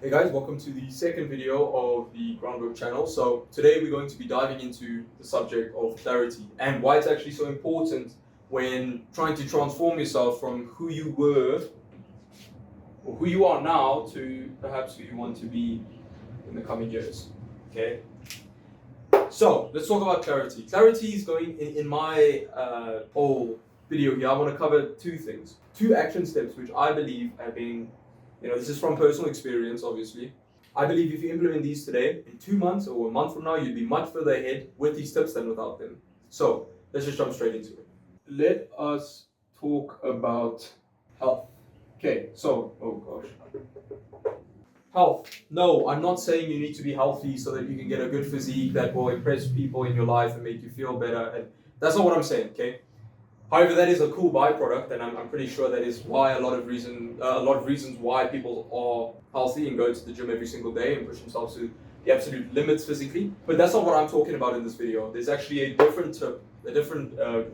Hey guys, welcome to the second video of the Groundwork channel. So today we're going to be diving into the subject of clarity and why it's actually so important when trying to transform yourself from who you were or who you are now to perhaps who you want to be in the coming years. Okay? So let's talk about clarity. Clarity is going in my whole video here. I want to cover two things, two action steps which I believe have been, this is from personal experience, obviously. I believe if you implement these today, in 2 months or a month from now, you'd be much further ahead with these tips than without them. So let's just jump straight into it. Let us talk about health. Okay, so, oh gosh. Health. No, I'm not saying you need to be healthy so that you can get a good physique that will impress people in your life and make you feel better. And that's not what I'm saying, okay? However, that is a cool byproduct, and I'm pretty sure that is why a lot of reasons why people are healthy and go to the gym every single day and push themselves to the absolute limits physically. But that's not what I'm talking about in this video. There's actually a different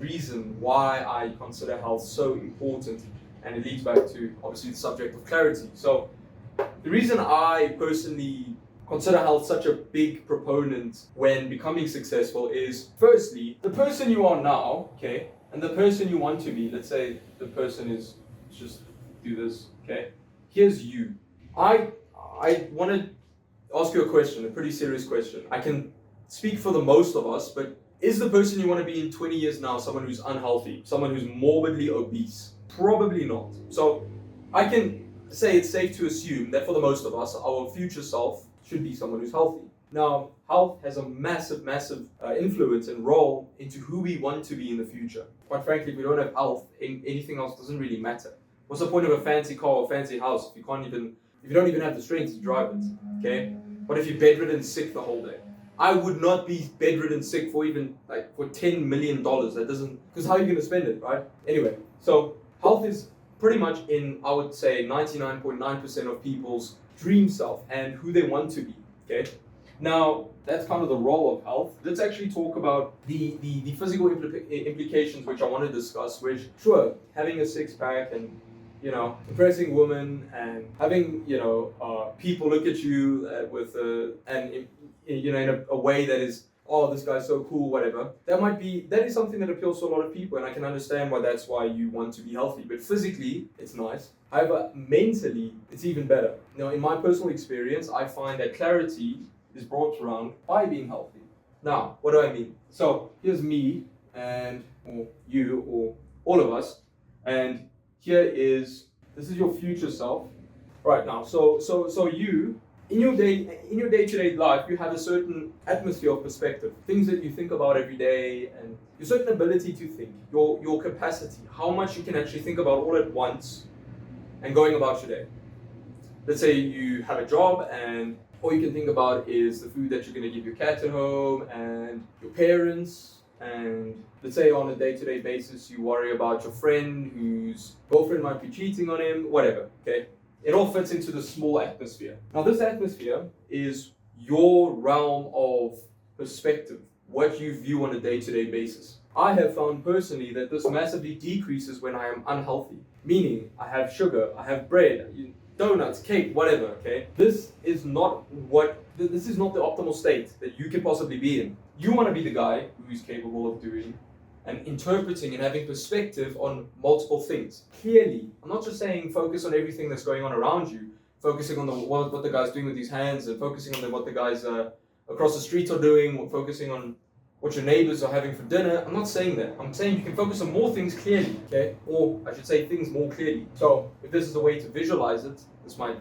reason why I consider health so important, and it leads back to obviously the subject of clarity. So the reason I personally consider health such a big proponent when becoming successful is, firstly, the person you are now, okay, and the person you want to be. Let's say the person is, let's just do this, okay? Here's you. I want to ask you a question, a pretty serious question. I can speak for the most of us, but is the person you want to be in 20 years now someone who's unhealthy, someone who's morbidly obese? Probably not. So I can say it's safe to assume that for the most of us, our future self should be someone who's healthy. Now, health has a massive influence and role into who we want to be in the future. Quite frankly, if we don't have health, anything else doesn't really matter. What's the point of a fancy car or fancy house if you don't even have the strength to drive it? Okay? What if you're bedridden sick the whole day? I would not be bedridden sick for even for $10 million. That doesn't, because how are you going to spend it, right? Anyway, so health is pretty much in, I would say, 99.9% of people's dream self and who they want to be. Okay? Now, that's kind of the role of health. Let's actually talk about the physical implications which I want to discuss, which, sure, having a six-pack and, impressing women and having, people look at you in a way that is, oh, this guy's so cool, whatever. That is something that appeals to a lot of people, and I can understand why you want to be healthy. But physically, it's nice. However, mentally, it's even better. Now, in my personal experience, I find that clarity is brought around by being healthy. Now, what do I mean? So here's me or you or all of us, and this is your future self right now. So you in your day-to-day life, you have a certain atmosphere of perspective, things that you think about every day, and your certain ability to think, your capacity, how much you can actually think about all at once and going about your day. Let's say you have a job and all you can think about is the food that you're going to give your cat at home and your parents. And let's say on a day-to-day basis, you worry about your friend whose girlfriend might be cheating on him, whatever, okay? It all fits into the small atmosphere. Now, this atmosphere is your realm of perspective, what you view on a day-to-day basis. I have found personally that this massively decreases when I am unhealthy, meaning I have sugar, I have bread, donuts, cake, whatever, okay? This is not the optimal state that you can possibly be in. You want to be the guy who is capable of doing and interpreting and having perspective on multiple things. Clearly, I'm not just saying focus on everything that's going on around you, focusing on what the guy's doing with his hands and focusing on what the guys across the street are doing, focusing on what your neighbors are having for dinner. I'm not saying that. I'm saying you can focus on more things clearly, okay? Or I should say things more clearly. So if this is a way to visualize it, this might,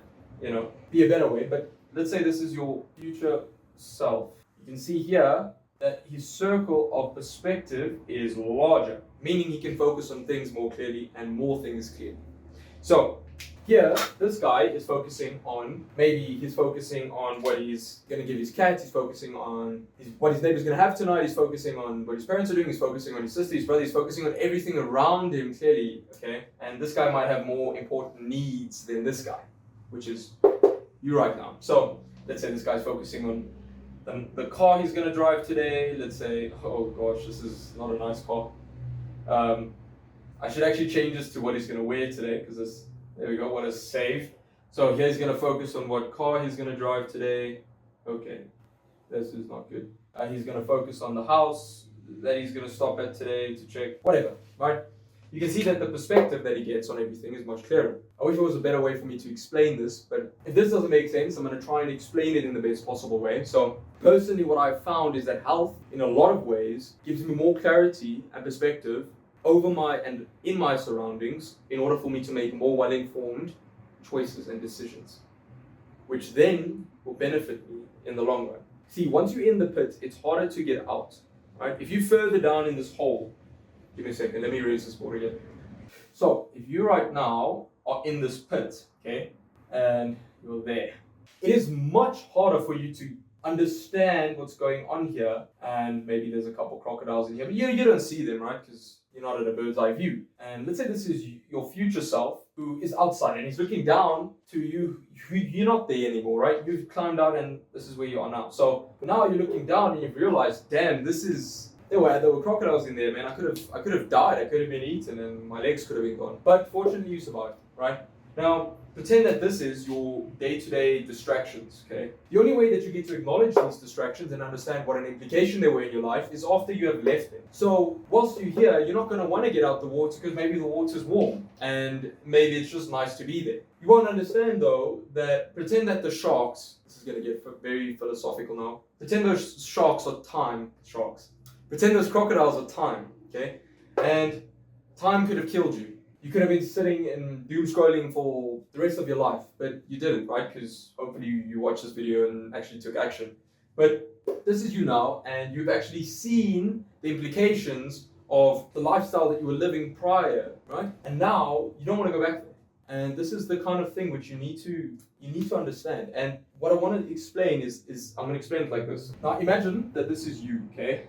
be a better way. But let's say this is your future self. You can see here that his circle of perspective is larger, meaning he can focus on things more clearly and more things clearly. So here, this guy is focusing on what he's going to give his cat, he's focusing on what his neighbor's going to have tonight, he's focusing on what his parents are doing, he's focusing on his sister, his brother, he's focusing on everything around him clearly, okay? And this guy might have more important needs than this guy, which is you right now. So let's say this guy's focusing on the car he's going to drive today. Let's say, oh gosh, this is not a nice car. I should actually change this to what he's going to wear today, because there we go, what a save. So here he's going to focus on what car he's going to drive today. Okay, this is not good. He's going to focus on the house that he's going to stop at today to check, whatever, right? You can see that the perspective that he gets on everything is much clearer. I wish there was a better way for me to explain this, but if this doesn't make sense, I'm going to try and explain it in the best possible way. So personally, what I've found is that health, in a lot of ways, gives me more clarity and perspective over and in my surroundings in order for me to make more well-informed choices and decisions, which then will benefit me in the long run. See, once you're in the pit, it's harder to get out, right? If you're further down in this hole, give me a second, let me raise this board again. So, if you right now are in this pit, okay, and you're there, it is much harder for you to understand what's going on here, and maybe there's a couple crocodiles in here, but you don't see them, right? Because you're not at a bird's eye view. And let's say this is your future self who is outside and he's looking down to you. You're not there anymore, right? You've climbed out and this is where you are now. So now you're looking down and you've realized, damn, there were crocodiles in there, man. I could have died. I could have been eaten and my legs could have been gone. But fortunately you survived, right? Now, pretend that this is your day-to-day distractions, okay? The only way that you get to acknowledge these distractions and understand what an implication they were in your life is after you have left them. So, whilst you're here, you're not going to want to get out the water because maybe the water's warm and maybe it's just nice to be there. You won't understand, though, that pretend that the sharks, this is going to get very philosophical now, pretend those sharks are pretend those crocodiles are time, okay? And time could have killed you. You could have been sitting and doom scrolling for the rest of your life, but you didn't, right? Because hopefully you watched this video and actually took action. But this is you now, and you've actually seen the implications of the lifestyle that you were living prior, right? And now you don't want to go back there. And this is the kind of thing which you need to understand. And what I want to explain is I'm going to explain it like this. Now imagine that this is you, okay?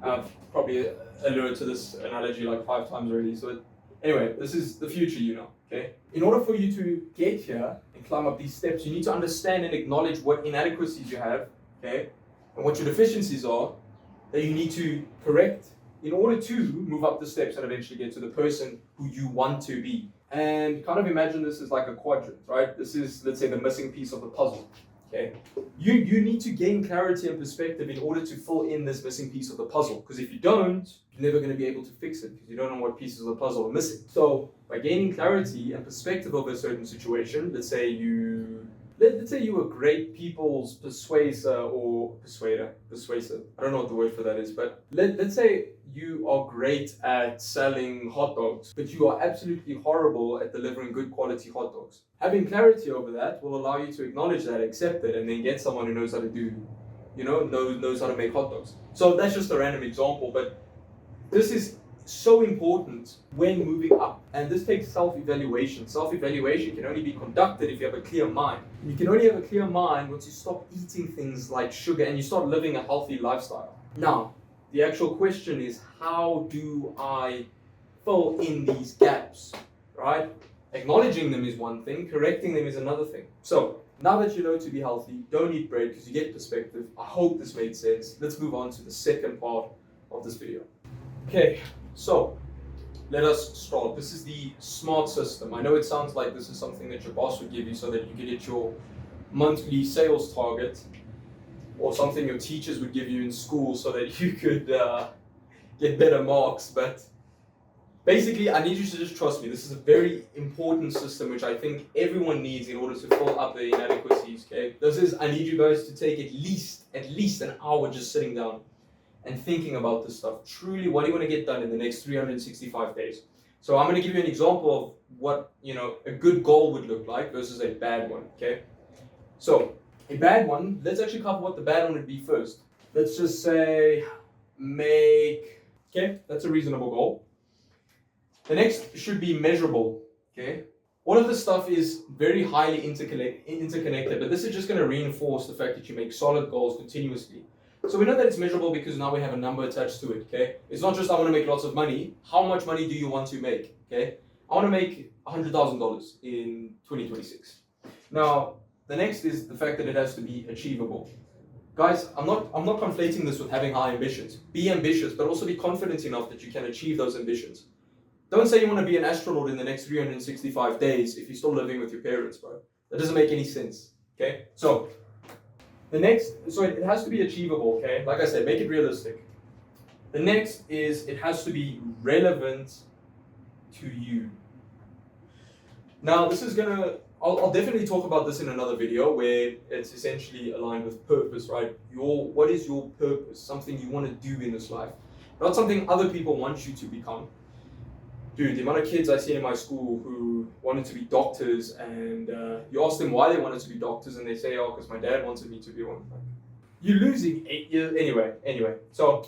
I've probably alluded to this analogy like 5 times already, so anyway, this is the future you know, okay? In order for you to get here and climb up these steps, you need to understand and acknowledge what inadequacies you have, okay? And what your deficiencies are that you need to correct in order to move up the steps and eventually get to the person who you want to be. And kind of imagine this as like a quadrant, right? This is, let's say, the missing piece of the puzzle, okay? You need to gain clarity and perspective in order to fill in this missing piece of the puzzle. Because if you don't, you're never going to be able to fix it because you don't know what pieces of the puzzle are missing. So by gaining clarity and perspective of a certain situation, let's say you were great people's persuader. I don't know what the word for that is, but let's say you are great at selling hot dogs, but you are absolutely horrible at delivering good quality hot dogs. Having clarity over that will allow you to acknowledge that, accept it, and then get someone who knows how to do, knows how to make hot dogs. So that's just a random example, but this is so important when moving up. And this takes self-evaluation. Self-evaluation can only be conducted if you have a clear mind. And you can only have a clear mind once you stop eating things like sugar and you start living a healthy lifestyle. Now, the actual question is, how do I fill in these gaps, right? Acknowledging them is one thing, correcting them is another thing. So, now that you know to be healthy, don't eat bread because you get perspective. I hope this made sense. Let's move on to the second part of this video. Okay, so let us start. This is the SMART system. I know it sounds like this is something that your boss would give you so that you can hit your monthly sales target, or something your teachers would give you in school so that you could get better marks. But basically, I need you to just trust me. This is a very important system which I think everyone needs in order to fill up the inadequacies. Okay, I need you guys to take at least an hour just sitting down and thinking about this stuff. Truly, what do you want to get done in the next 365 days? So I'm going to give you an example of what, a good goal would look like versus a bad one, okay? So, a bad one, let's actually cover what the bad one would be first. Let's just say, okay, that's a reasonable goal. The next should be measurable, okay? All of this stuff is very highly interconnected, but this is just going to reinforce the fact that you make solid goals continuously. So we know that it's measurable because now we have a number attached to it, okay? It's not just I want to make lots of money. How much money do you want to make, okay? I want to make $100,000 in 2026. Now, the next is the fact that it has to be achievable. Guys, I'm not conflating this with having high ambitions. Be ambitious, but also be confident enough that you can achieve those ambitions. Don't say you want to be an astronaut in the next 365 days if you're still living with your parents, bro. That doesn't make any sense. Okay, so it has to be achievable. Okay, like I said, make it realistic. The next is it has to be relevant to you. Now, this is I'll definitely talk about this in another video where it's essentially aligned with purpose, right? What is your purpose? Something you want to do in this life, not something other people want you to become. Dude, the amount of kids I see in my school who wanted to be doctors, and you ask them why they wanted to be doctors, and they say, "Oh, because my dad wanted me to be one." Like, you're losing 8 years anyway. So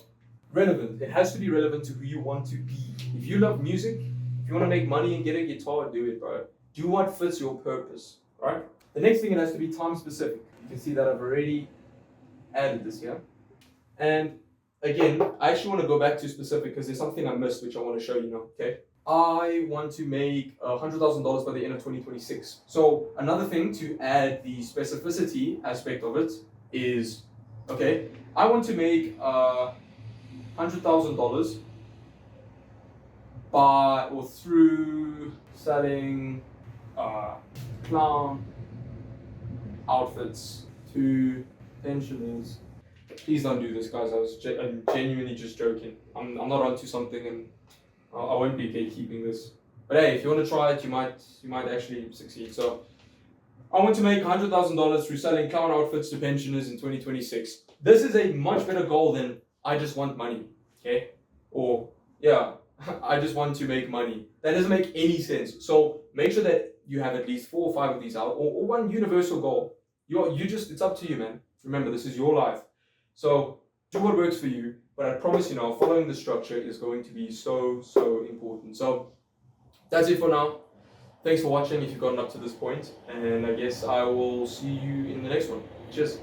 relevant. It has to be relevant to who you want to be. If you love music, if you want to make money and get a guitar, do it, bro. Do what fits your purpose, right? The next thing, it has to be time specific. You can see that I've already added this here. And again, I actually want to go back to specific because there's something I missed which I want to show you now, okay? I want to make $100,000 by the end of 2026. So another thing to add the specificity aspect of it is, okay, I want to make $100,000 by or through selling clown outfits to pensioners. Please don't do this, guys. I'm genuinely just joking. I'm not onto something, and I won't be gatekeeping this. But hey, if you want to try it, you might actually succeed. So I want to make $100,000 through selling clown outfits to pensioners in 2026. This is a much better goal than I just want money, okay? Or yeah, I just want to make money. That doesn't make any sense. So make sure that you have at least 4 or 5 of these out, or one universal goal. It's up to you, man. Remember, this is your life. So do what works for you. But I promise you now, following the structure is going to be so important. So that's it for now. Thanks for watching if you've gotten up to this point, and I guess I will see you in the next one. Cheers.